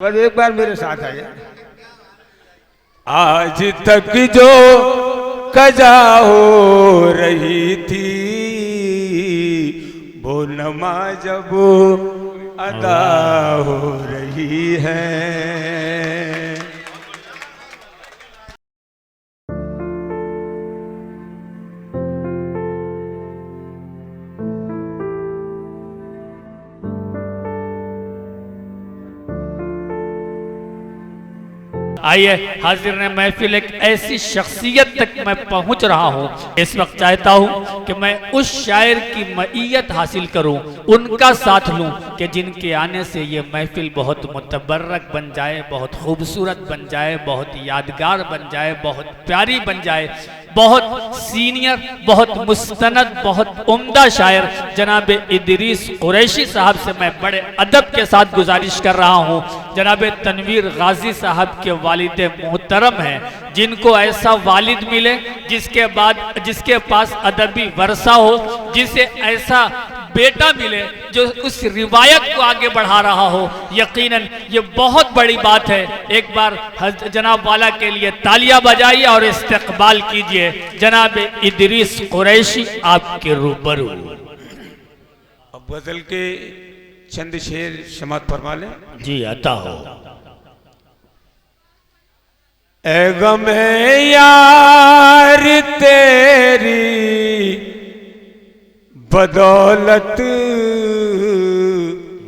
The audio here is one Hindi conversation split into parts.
बस एक बार मेरे साथ आइए। आज तक जो कजा हो रही थी वो नमाज अब अदा हो रही है। आइए हाजिर ने महफिल, एक ऐसी शख्सियत तक मैं पहुंच रहा हूं। इस वक्त चाहता हूं कि मैं उस शायर की मईयत हासिल करूं, उनका साथ लूं कि जिनके आने से ये महफिल बहुत मुतबर्रक बन जाए, बहुत खूबसूरत बन जाए, बहुत यादगार बन जाए, बहुत प्यारी बन जाए। बहुत सीनियर, बहुत मुस्तनद, बहुत उम्दा शायर जनाब इदरीस कुरैशी साहब से मैं बड़े अदब के साथ गुजारिश कर रहा हूँ। जनाब तनवीर गाजी साहब के वालिद मोहतरम हैं, जिनको ऐसा वालिद मिले जिसके पास अदबी वर्षा हो, जिसे ऐसा बेटा मिले जो उस रिवायत को आगे बढ़ा रहा हो। यकीनन ये बहुत बड़ी बात है। एक बार जनाब वाला के लिए तालियां बजाइए और इस्तकबाल कीजिए जनाब इदरीस कुरैशी आपके रूबरू। अब गजल के चंद शेर समात फरमा लें। जी अता हो। ऐ गमे यार तेरी बदौलत,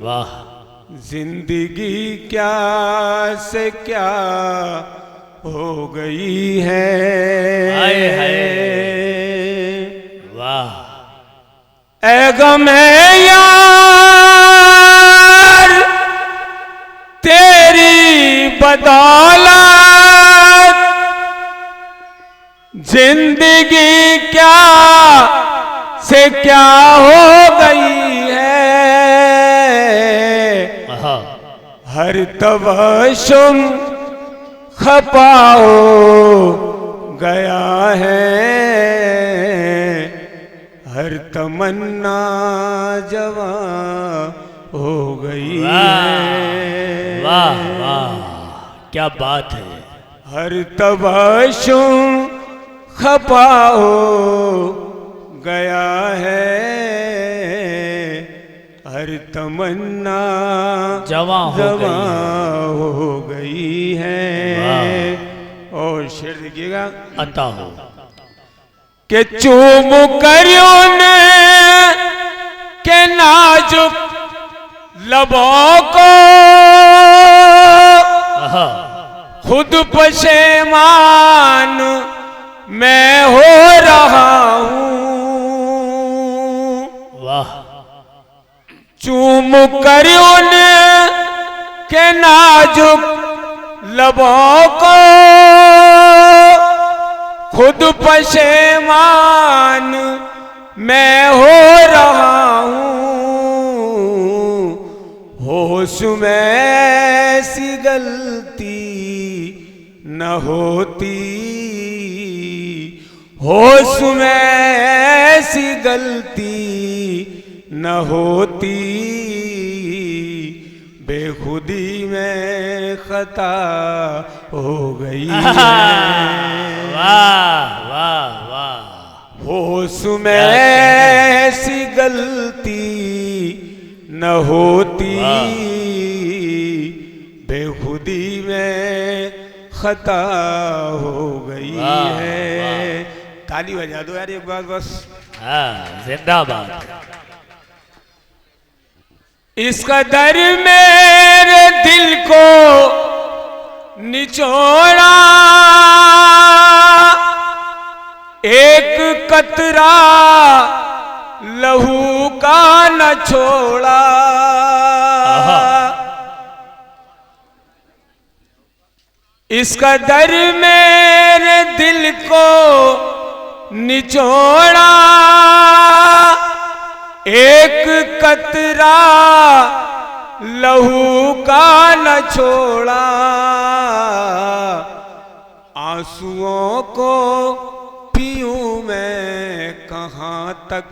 वाह, जिंदगी क्या से क्या हो गई है। हाय हाय, वाह। ऐ गमे यार तेरी बदौलत, जिंदगी क्या से क्या हो गई है। हर तबशुम खपाओ गया है, हर तमन्ना जवां हो गई है। वाह वाह, क्या बात है। हर तबशुम खपाओ गया है, हर तमन्ना जवां हो गई है। और शेर देखिएगा। अता हो। के चूम करियों ने के नाजुक लबों को, खुद पशेमान मैं हो रहा हूं। वाह। चूम करियों ने के नाजुक लबों को, खुद पशेमान मैं हो रहा हूं। होश में ऐसी गलती न होती, होश में ऐसी गलती न होती, बेखुदी में खता हो गई है। वाह वाह वाह। होश में ऐसी गलती न होती, बेखुदी में खता हो गई है। ताली बजा दो यार एक बार बस। हाँ, जिंदाबाद। इस कदर मेरे दिल को निचोड़ा, एक कतरा लहू का न छोड़ा। इस कदर मेरे दिल को निचोड़ा, एक कतरा लहू का न छोड़ा। आंसुओं को पीऊं मैं कहाँ तक,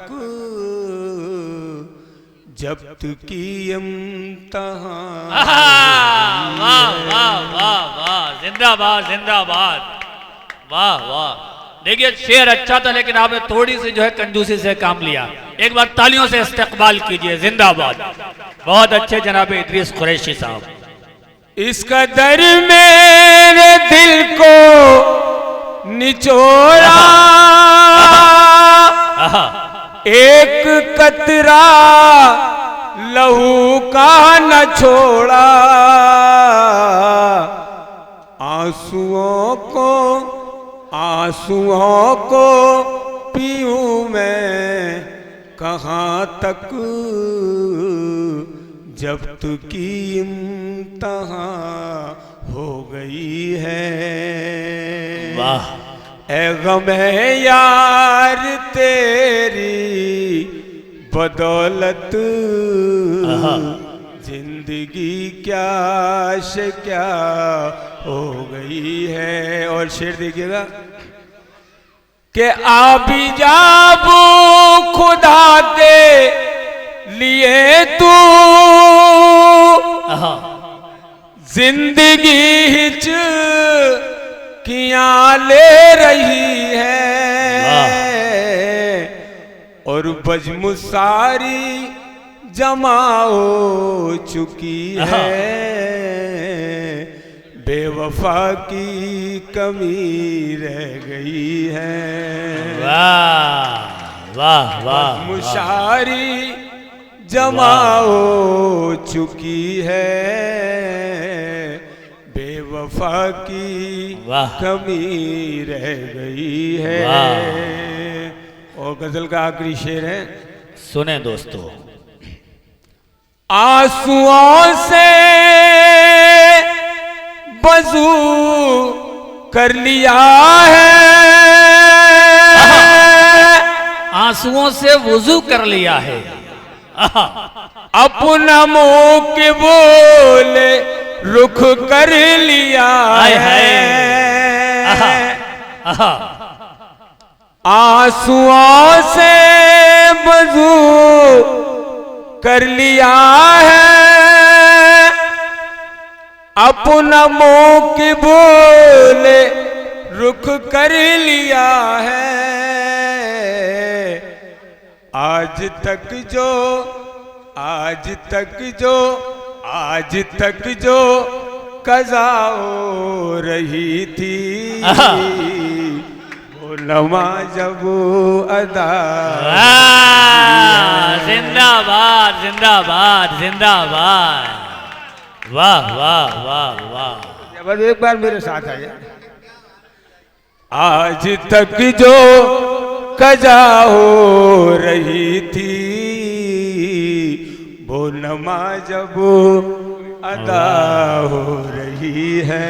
जब्त की इम्तिहान। वाह वाह वाह वाह, जिंदाबाद जिंदाबाद, वाह वाह। देखिए शेर अच्छा था, लेकिन आपने थोड़ी सी जो है कंजूसी से काम लिया। एक बार तालियों से इस्तकबाल कीजिए, जिंदाबाद, बहुत अच्छे जनाब इदरीस कुरैशी साहब। इस कदर मेरे दिल को निचोड़ा, एक कतरा लहू का न छोड़ा, आंसुओं को पीऊं मैं कहाँ तक, जब्त की इम्तिहान हो गई है। वाह। ए गमे यार तेरी बदौलत, जिंदगी क्या से क्या हो गई है। और शेर देखिएगा कि आबी जाबू खुदा के लिए तू जिंदगी हिच किया ले रही है, और बज्म सारी जमा हो चुकी है, बेवफा की कमी रह गई है। वाह वाह वाह, मुशारी जमा हो चुकी है, बेवफा की कमी रह गई है। और गजल का आखिरी शेर है, सुने दोस्तों। आंसुओं से वज़ू कर लिया है, आंसुओं से वुजू कर लिया है, अपना मुंह के बोले रुख कर लिया है, आंसुओं से वज़ू कर लिया है, अपना मुंह की बोले रुख कर लिया है। आज तक जो कज़ा हो रही थी, वो लम्हा जब अदा। जिंदाबाद जिंदाबाद जिंदाबाद, वाह वाह वाह वाह। बस एक बार मेरे साथ आइए। आज तक जो कज़ा हो रही थी, वो नमा जब अदा हो रही है।